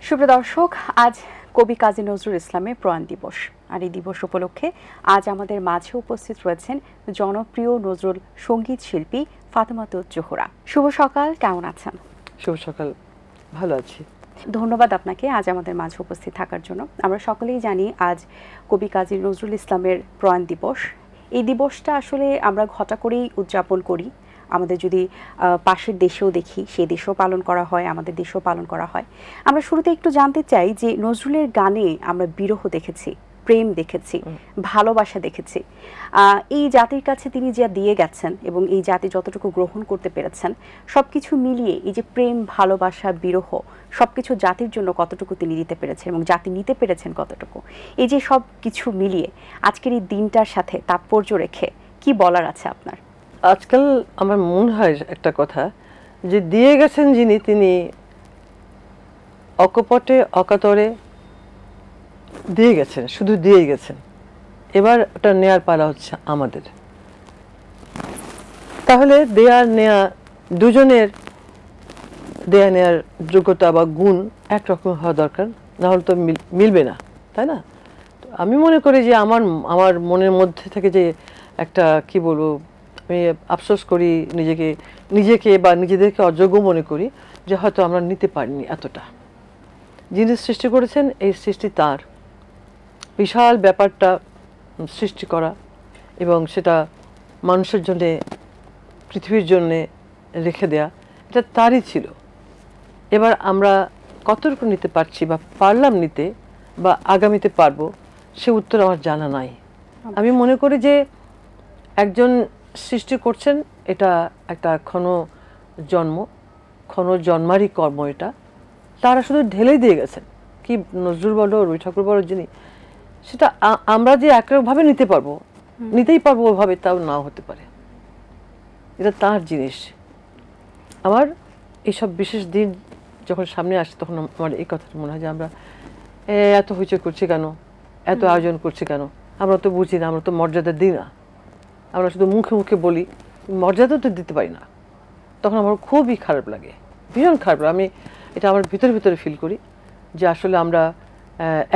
সুপ্রিয় দর্শক, আজ কবি কাজী নজরুল ইসলামের প্রয়াণ দিবস। আর এই দিবস উপলক্ষে আজ আমাদের মাঝে উপস্থিত রয়েছেন জনপ্রিয় নজরুল সঙ্গীত শিল্পী ফাতেমাতুজ জোহরা। শুভ সকাল, কেমন আছেন? শুভ সকাল, ভালো আছি। ধন্যবাদ আপনাকে আজ আমাদের মাঝে উপস্থিত থাকার জন্য। আমরা সকলেই জানি আজ কবি কাজী নজরুল ইসলামের প্রয়াণ দিবস। এই দিবসটা আসলে আমরা ঘটা করেই উদযাপন করি। আমাদের যদি পাশের দেশেও দেখি, সেই দেশেও পালন করা হয়, আমাদের দেশেও পালন করা হয়। আমরা শুরুতে একটু জানতে চাই যে নজরুলের গানে আমরা বিরহ দেখেছি, প্রেম দেখেছি, ভালোবাসা দেখেছি। এই জাতির কাছে তিনি যা দিয়ে গেছেন এবং এই জাতি যতটুকু গ্রহণ করতে পেরেছেন, সব কিছু মিলিয়ে এই যে প্রেম, ভালোবাসা, বিরহ সব কিছু জাতির জন্য কতটুকু তিনি দিতে পেরেছেন এবং জাতি নিতে পেরেছেন কতটুকু, এই যে সব কিছু মিলিয়ে আজকের এই দিনটার সাথে তাৎপর্য রেখে কি বলার আছে আপনার? আজকাল আমার মনে হয় একটা কথা, যে দিয়ে গেছেন যিনি, তিনি অকপটে অকাতরে দিয়ে গেছেন, শুধু দিয়েই গেছেন। এবার ওটা নেয়ার পালা হচ্ছে আমাদের। তাহলে দেয়ার নেয়া দুজনের দেয়া নেয়ার যোগ্যতা বা গুণ একরকম হওয়া দরকার, না হলে তো মিলবে না, তাই না? আমি মনে করি যে আমার মনের মধ্যে থেকে যে একটা কি বলবো, আমি আফসোস করি নিজেকে বা নিজেদেরকে অযোগ্য মনে করি যে হয়তো আমরা নিতে পারিনি এতটা। যিনি সৃষ্টি করেছেন, এই সৃষ্টি তার, বিশাল ব্যাপারটা সৃষ্টি করা এবং সেটা মানুষের জন্যে, পৃথিবীর জন্যে রেখে দেয়া, এটা তারই ছিল। এবার আমরা কতটুকু নিতে পারছি বা পারলাম নিতে বা আগামীতে পারবো, সে উত্তর আমার জানা নাই। আমি মনে করি যে একজন সৃষ্টি করছেন, এটা একটা ক্ষণ জন্মারই কর্ম। এটা তারা শুধু ঢেলেই দিয়ে গেছেন। কি নজরুল বলো, রবি ঠাকুর বলো, যিনি, সেটা আমরা যে একভাবে নিতেই পারবো ওভাবে, তাও নাও হতে পারে। এটা তার জিনিস। আমার এইসব বিশেষ দিন যখন সামনে আসে, তখন আমার এই কথাটা মনে হয় যে আমরা এত হইচই করছি কেন, এত আয়োজন করছি কেন? আমরা তো বুঝি না, আমরা তো মর্যাদা দিই না। আমরা শুধু মুখে মুখে বলি, মর্যাদা তো দিতে পারি না। তখন আমার খুবই খারাপ লাগে, ভীষণ খারাপ লাগে। আমি এটা আমার ভিতরে ফিল করি যে আসলে আমরা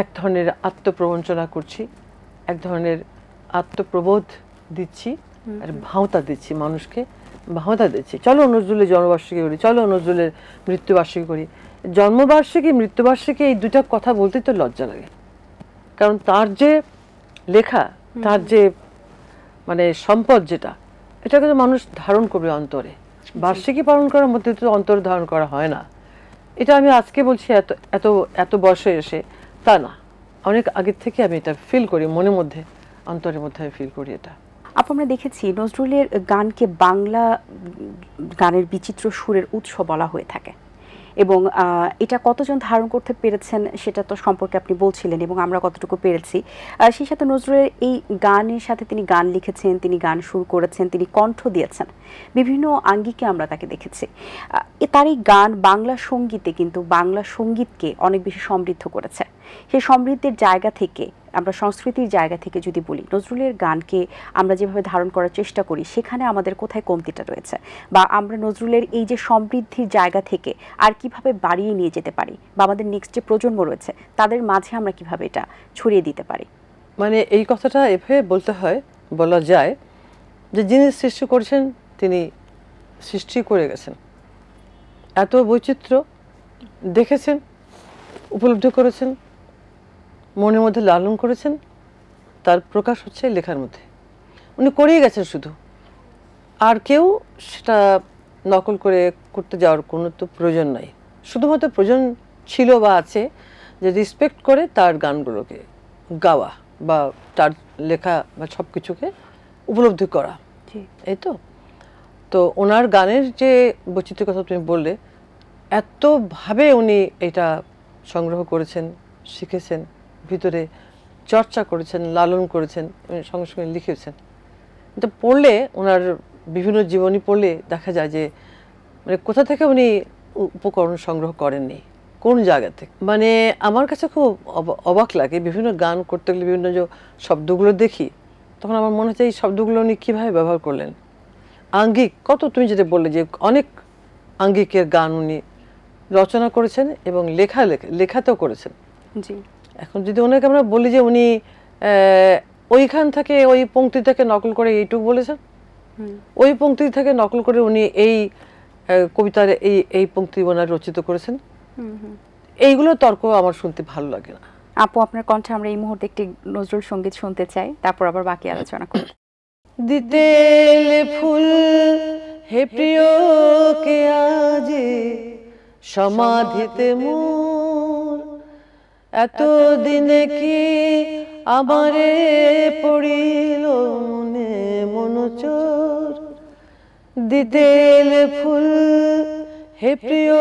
এক ধরনের আত্মপ্রবঞ্চনা করছি, এক ধরনের আত্মপ্রবোধ দিচ্ছি, আর ভাঁওতা দিচ্ছি, মানুষকে ভাঁওতা দিচ্ছি। চলো নজরুলের জন্মবার্ষিকী করি, চলো নজরুলের মৃত্যুবার্ষিকী করি। জন্মবার্ষিকী, মৃত্যুবার্ষিকী, এই দুটা কথা বলতেই তো লজ্জা লাগে। কারণ তার যে লেখা, তার যে মানে সম্পদ, যেটা, এটা কিন্তু মানুষ ধারণ করবে অন্তরে। বার্ষিকী পালন করার মধ্যে তো অন্তরে ধারণ করা হয় না। এটা আমি আজকে বলছি এত এত এত বয়সে এসে, তা না, অনেক আগের থেকে আমি এটা ফিল করি, মনের মধ্যে, অন্তরের মধ্যে আমি ফিল করি এটা। আমরা দেখেছি নজরুলের গানকে বাংলা গানের বিচিত্র সুরের উৎস বলা হয়ে থাকে এবং এটা কতজন ধারণ করতে পেরেছেন সেটা তো সম্পর্কে আপনি বলছিলেন এবং আমরা কতটুকু পেরেছি। সেই সাথে নজরুলের এই গানের সাথে তিনি গান লিখেছেন, তিনি গান সুর করেছেন, তিনি কণ্ঠ দিয়েছেন, বিভিন্ন আঙ্গিকে আমরা তাকে দেখেছি। তার এই গান বাংলা সঙ্গীতে কিন্তু বাংলা সঙ্গীতকে অনেক বেশি সমৃদ্ধ করেছে। সেই সমৃদ্ধির জায়গা থেকে, আমরা সংস্কৃতির জায়গা থেকে যদি বলি, নজরুলের গানকে আমরা যেভাবে ধারণ করার চেষ্টা করি, সেখানে আমাদের কোথায় কমতিটা রয়েছে, বা আমরা নজরুলের এই যে সমৃদ্ধির জায়গা থেকে আর কিভাবে বাড়িয়ে নিয়ে যেতে পারি, বা আমাদের নেক্সট যে প্রজন্ম রয়েছে তাদের মাঝে আমরা কিভাবে এটা ছড়িয়ে দিতে পারি? মানে এই কথাটা এভাবে বলা যায় যে যিনি সৃষ্টি করেছেন, তিনি সৃষ্টি করে গেছেন, এত বৈচিত্র্য দেখেছেন, উপলব্ধি করেছেন, মনের মধ্যে লালন করেছেন, তার প্রকাশ হচ্ছে লেখার মধ্যে। উনি করেই গেছেন শুধু, আর কেউ সেটা নকল করতে যাওয়ার কোনো তো প্রয়োজন নাই। শুধুমাত্র প্রয়োজন ছিল বা আছে যে রেসপেক্ট করে তার গানগুলোকে গাওয়া বা তার লেখা বা সব কিছুকে উপলব্ধি করা, এই তো ওনার গানের যে বৈচিত্র্যের কথা তুমি বললে, এতভাবে উনি এটা সংগ্রহ করেছেন, শিখেছেন, ভিতরে চর্চা করেছেন, লালন করেছেন, সঙ্গে সঙ্গে লিখেছেন। এটা পড়লে, ওনার বিভিন্ন জীবনী পড়লে দেখা যায় যে মানে কোথা থেকে উনি উপকরণ সংগ্রহ করেননি, কোন জায়গা থেকে। মানে আমার কাছে খুব অবাক লাগে, বিভিন্ন গান করতে গেলে বিভিন্ন যে শব্দগুলো দেখি, তখন আমার মনে হচ্ছে এই শব্দগুলো উনি কীভাবে ব্যবহার করলেন। আঙ্গিক কত, তুমি যেটা বললে যে অনেক আঙ্গিকের গান উনি রচনা করেছেন এবং লেখাতেও করেছেন। জি। এখন যদি ওনাকে আমরা বলি যে উনি ওইখান থেকে ওই পংক্তি থেকে নকল করে এইটুকু বলেছেন, ওই পংক্তি থেকে নকল করে উনি এই কবিতার এই পংক্তি ওনার রচিত করেছেন, এইগুলো তর্ক আমার শুনতে ভালো লাগে না। আপু, আপনার কণ্ঠে আমরা এই মুহূর্তে একটি নজরুল সঙ্গীত শুনতে চাই, তারপর আবার বাকি আলোচনা করব। দিতেলে ফুল হে প্রিয় কে আজি সমাধিতে মোর, এত দিনে কি আমারে পড়িল মনে মনোচর। দিতেলে ফুল হে প্রিয়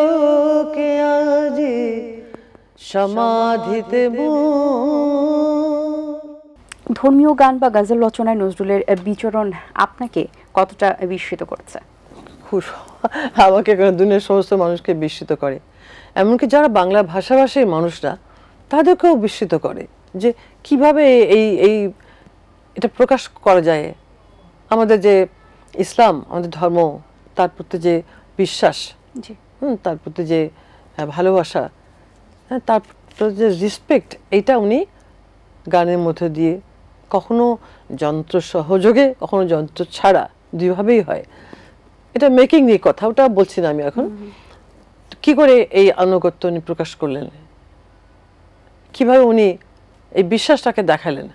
কে আজি সমাধিতে মোর। ধর্মীয় গান বা গজল রচনায় নজরুলের বিচরণ আপনাকে কতটা বিস্মিত করছে? আমাকে দুনিয়ার সমস্ত মানুষকে বিস্মিত করে, এমনকি যারা বাংলা ভাষাভাষীর মানুষরা তাদেরকেও বিস্মিত করে যে কিভাবে এই এটা প্রকাশ করা যায়। আমাদের যে ইসলাম, আমাদের ধর্ম, তার প্রতি যে বিশ্বাস, তার প্রতি যে ভালোবাসা, তার প্রতি যে রেসপেক্ট, এইটা উনি গানের মধ্যে দিয়ে কখনো যন্ত্র সহযোগে কখনো যন্ত্র ছাড়া দুইভাবেই হয়। এটা মেকিং নিয়ে কথা, ওটা বলছি না আমি এখন। কি করে এই আনুগত্য উনি প্রকাশ করলেন, কিভাবে উনি এই বিশ্বাসটাকে দেখালেন,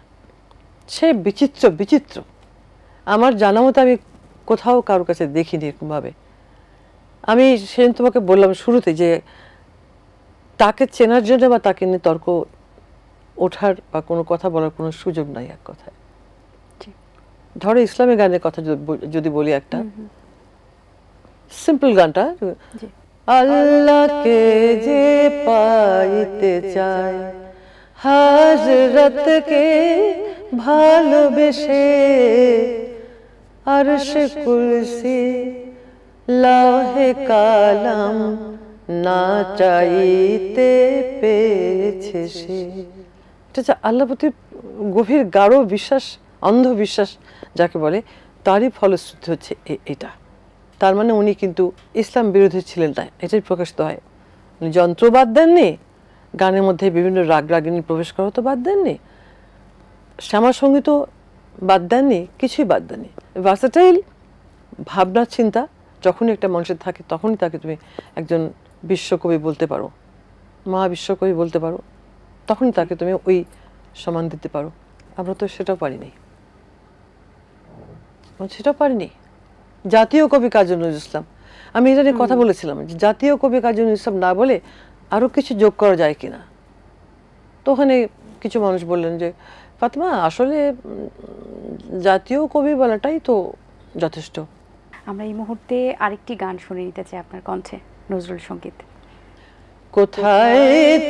সে বিচিত্র বিচিত্র। আমার জানা মতো আমি কোথাও কারোর কাছে দেখিনি এরকমভাবে। আমি সেদিন তোমাকে বললাম শুরুতে যে তাকে চেনার জন্য বা তাকে নিয়ে তর্ক ওঠার বা কোনো কথা বলার কোনো সুযোগ নাই। এক কথায় ধরো ইসলামী গানের কথা যদি বলি, একটা সিম্পল গানটা, আল্লাহকে যে পাইতে চায় হযরতকে ভালোবেসে, আরশে কুরসি লৌহে কালাম না চাইতে পেয়েছে সে। এটা আল্লাহর প্রতি গভীর গাঢ় বিশ্বাস, অন্ধবিশ্বাস যাকে বলে, তারই ফলশ্রুতি হচ্ছে এটা। তার মানে উনি কিন্তু ইসলাম বিরোধী ছিলেন না, এটাই প্রকাশিত হয়। উনি যন্ত্র বাদ দেননি, গানের মধ্যে বিভিন্ন রাগ রাগিনী প্রবেশ করা তো বাদ দেননি, শ্যামা সঙ্গীতও বাদ দেননি, কিছুই বাদ দেননি। ভার্সেটাইল ভাবনা চিন্তা যখনই একটা মানুষের থাকে তখনই তাকে তুমি একজন বিশ্বকবি বলতে পারো, মহাবিশ্বকবি বলতে পারো, তখনই তাকে তুমি ওই সম্মান দিতে পারো। আমরা তো সেটাও পারিনি, সেটাও পারিনি। জাতীয় কবি কাজী নজরুল ইসলাম, আমি এটা নিয়ে কথা বলেছিলাম যে জাতীয় কবি কাজী নজরুল ইসলাম না বলে আরো কিছু যোগ করা যায় কিনা। তো ওখানে কিছু মানুষ বললেন যে ফাতেমা, আসলে জাতীয় কবি বলাটাই তো যথেষ্ট। আমরা এই মুহূর্তে আরেকটি গান শুনে নিতে চাই আপনার কণ্ঠে, নজরুল সঙ্গীত। কোথায়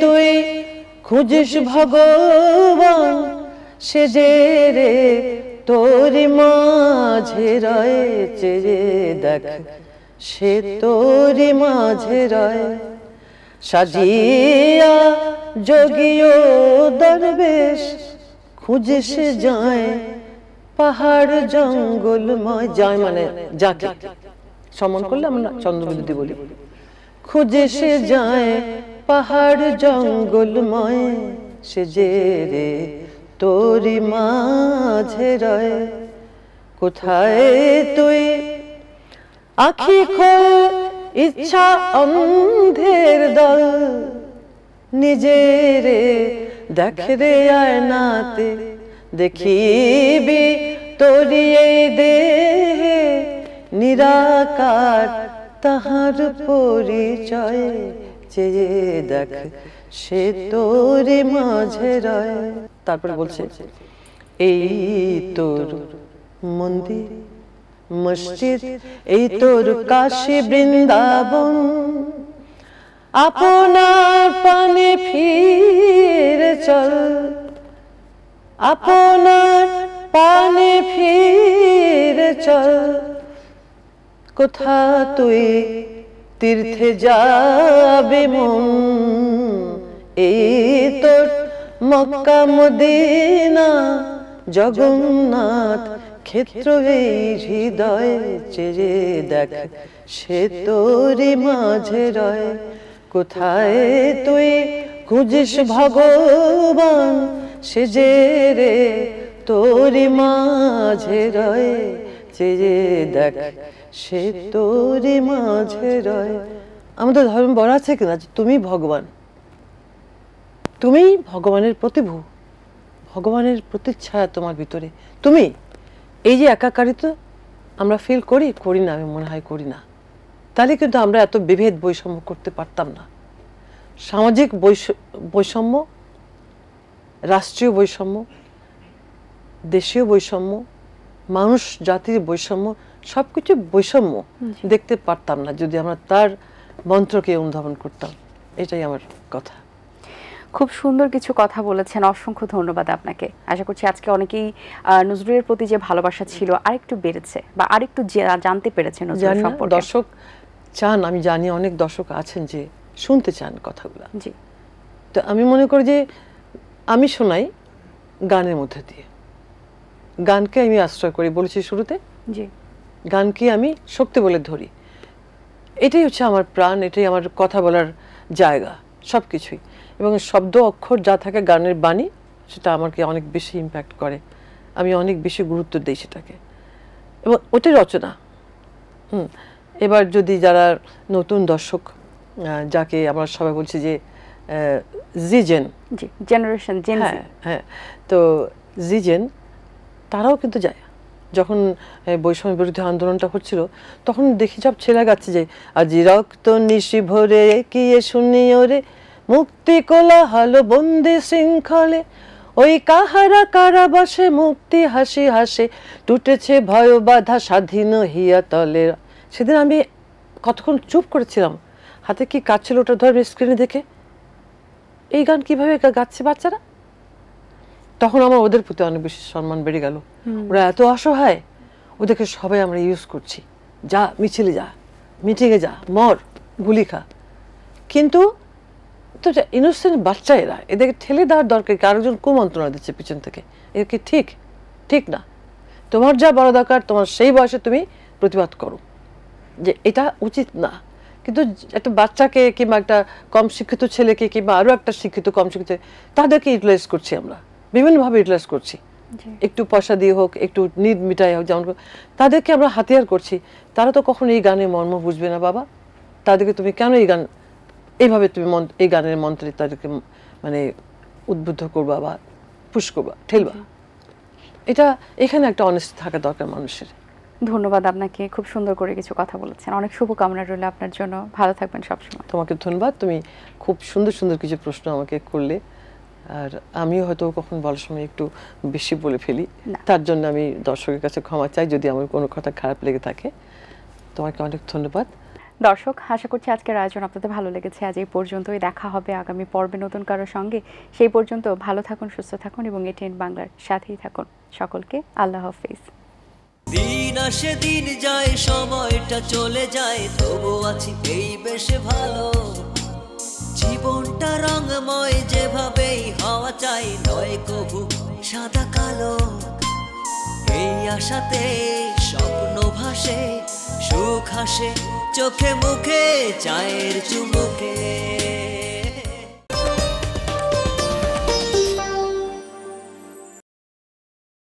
তুই খুঁজিস ভগবান সেজে রে, তোরি মাঝে রয়েছে রে, দেখ সে তোরি মাঝে রয়, সাজিয়া যোগীও দরবেশ খুঁজিস যায় পাহাড় জঙ্গলময়। যায় মানে যাকে সম্মান করলে আমরা চন্দ্রবিন্দু বলি। খুঁজিস যায় পাহাড় জঙ্গলময়, সে যে রে তোরি মাঝে রয়। কোথায় তুই আখি খোল ইচ্ছা অন্ধের দল, নিজের দেখ রে আয়নাতে, দেখিবি তোরি এই দেহে নিরাকার তাহার পরিচয়, চেয়ে দেখ সে তোরি মাঝে রয়। তারপরে বলছে এই তোর মন্দির মসজিদ, এই তোর কাশী বৃন্দাবন, আপনার পানে ফিরে চল, আপনার পানে ফিরে চল। কোথা তুই তীর্থে যাবে মন, এই তোর মক্কা মদিনা জগন্নাথ ক্ষেত্র, এই হৃদয় চেয়ে দেখ সে তোরি মাঝে রয়, কোথায় তুই খুঁজিস ভগবান, সে যে রে তোরি মাঝে রয়, যে দেখ সে তোরি মাঝে রয়। আমাদের ধর্ম বলা আছে কিনা যে তুমি ভগবান, তুমি ভগবানের প্রতিভূ, ভগবানের প্রতিচ্ছায়া তোমার ভিতরে তুমি। এই যে একাকারিত্ব আমরা ফিল করি, করি না, আমি মনে হয় করি না। তাহলে কিন্তু আমরা এত বিভেদ বৈষম্য করতে পারতাম না। সামাজিক বৈষম্য, রাষ্ট্রীয় বৈষম্য, দেশীয় বৈষম্য, মানুষ জাতির বৈষম্য, সবকিছু বৈষম্য দেখতে পারতাম না যদি আমরা তার মন্ত্রকে অনুধাবন করতাম। এটাই আমার কথা। খুব সুন্দর কিছু কথা বলেছেন, অসংখ্য ধন্যবাদ আপনাকে। আশা করছি আজকে অনেকেই নজরুলের প্রতি যে ভালোবাসা ছিল আরেকটু বেড়েছে বা আরেকটু জানতে পেরেছে নজরুল সম্পর্কে। দর্শক চান, আমি জানি অনেক দর্শক আছেন যে শুনতে চান কথাগুলো। জি, তো আমি মনে করি যে আমি শোনাই গানের মধ্যে দিয়ে। গানকে আমি আশ্রয় করি, বলেছি শুরুতে। জি, গানকে আমি শক্তি বলে ধরি। এটাই হচ্ছে আমার প্রাণ, এটাই আমার কথা বলার জায়গা, সব কিছুই। এবং শব্দ অক্ষর যা থাকে গানের বাণী, সেটা আমাকে অনেক বেশি ইম্প্যাক্ট করে, আমি অনেক বেশি গুরুত্ব দিই সেটাকে, এবং ওটাই রচনা। এবার যদি যারা নতুন দর্শক, যাকে আমরা সবাই বলছি যে জিজেন, জি, জেনারেশন জেন জি, হ্যাঁ হ্যাঁ, তো জিজেন তারাও কিন্তু যায়। যখন বৈষম্য বিরোধী আন্দোলনটা হচ্ছিল তখন দেখি সব ছেলে গাচ্ছে যে আজি রক্ত নিশি ভরে কি শুনিও রে, মুক্তি কোলাহল বন্দি শৃঙ্খলে, ওই কাহারা কারাবাসে মুক্তি হাসি হাসে, টুটেছে ভয় বাধা স্বাধীন হিয়া তলে। সেদিন আমি কতক্ষণ চুপ করেছিলাম, হাতে কি কাজ ছিল ওটা ধরে স্ক্রিনে দেখে, এই গান কিভাবে গাচ্ছে বাচ্চারা। তখন আমার ওদের প্রতি অনেক বেশি সম্মান বেড়ে গেল। ওরা এত অসহায়, ওদেরকে সবাই আমরা ইউজ করছি, যা মিছিলে যা, মিটিংয়ে যা, মর, গুলি খা। কিন্তু তো ইনোসেন্ট বাচ্চা এরা, এদেরকে ঠেলে দেওয়ার দরকার কি? আরেকজন কুমন্ত্রণা দিচ্ছে পিছন থেকে, এর কি ঠিক? ঠিক না। তোমার যা বড় দরকার তোমার সেই বয়সে তুমি প্রতিবাদ করো যে এটা উচিত না। কিন্তু একটা বাচ্চাকে কিংবা একটা কম শিক্ষিত ছেলেকে কিংবা আরো একটা শিক্ষিত কম শিক্ষিত, তাদেরকে ইউটিলাইজ করছি আমরা, বিভিন্নভাবে ইউটিলাইজ করছি। একটু পয়সা দিয়ে হোক, একটু নিড মিটাই হোক, যেমন তাদেরকে আমরা হাতিয়ার করছি। তারা তো কখনো এই গানের মর্ম বুঝবে না বাবা। তাদেরকে তুমি কেন এই গান এইভাবে তুমি এই গানের মন্ত্রে তাদেরকে মানে উদ্বুদ্ধ করবা বা পুশ করবা, ঠেলবা? এটা এখানে একটা অনেস্টি থাকা দরকার মানুষের। ধন্যবাদ আপনাকে, খুব সুন্দর করে কিছু কথা বলেছেন। অনেক শুভকামনা রইল আপনার জন্য, ভালো থাকবেন সবসময়। তোমাকে ধন্যবাদ, তুমি খুব সুন্দর সুন্দর কিছু প্রশ্ন আমাকে করলে, আর আমিও হয়তো কখন বলার সময় একটু বেশি বলে ফেলি, তার জন্য আমি দর্শকের কাছে ক্ষমা চাই যদি আমার কোনো কথা খারাপ লেগে থাকে। তোমাকে অনেক ধন্যবাদ। দর্শক, আশা করছি আজকের আয়োজন আপনাদের ভালো লেগেছে। আজ এই পর্যন্তই, দেখা হবে আগামী পর্বে নতুন কারোর সঙ্গে। সেই পর্যন্ত ভালো থাকুন, সুস্থ থাকুন এবং এটিএন বাংলার সাথেই থাকুন। সকলকে আল্লাহ হাফেজ। দিন আসে দিন যায়, সময়টা চলে যায়, তবু আছি এই বেশ ভালো। জীবনটা রঙময়, যেভাবেই হওয়া চাই, নয় কবু সাদা কালো। এই আশাতে স্বপ্ন ভাসে, সুখ হাসে চোখে মুখে, চায়ের চুমুকে।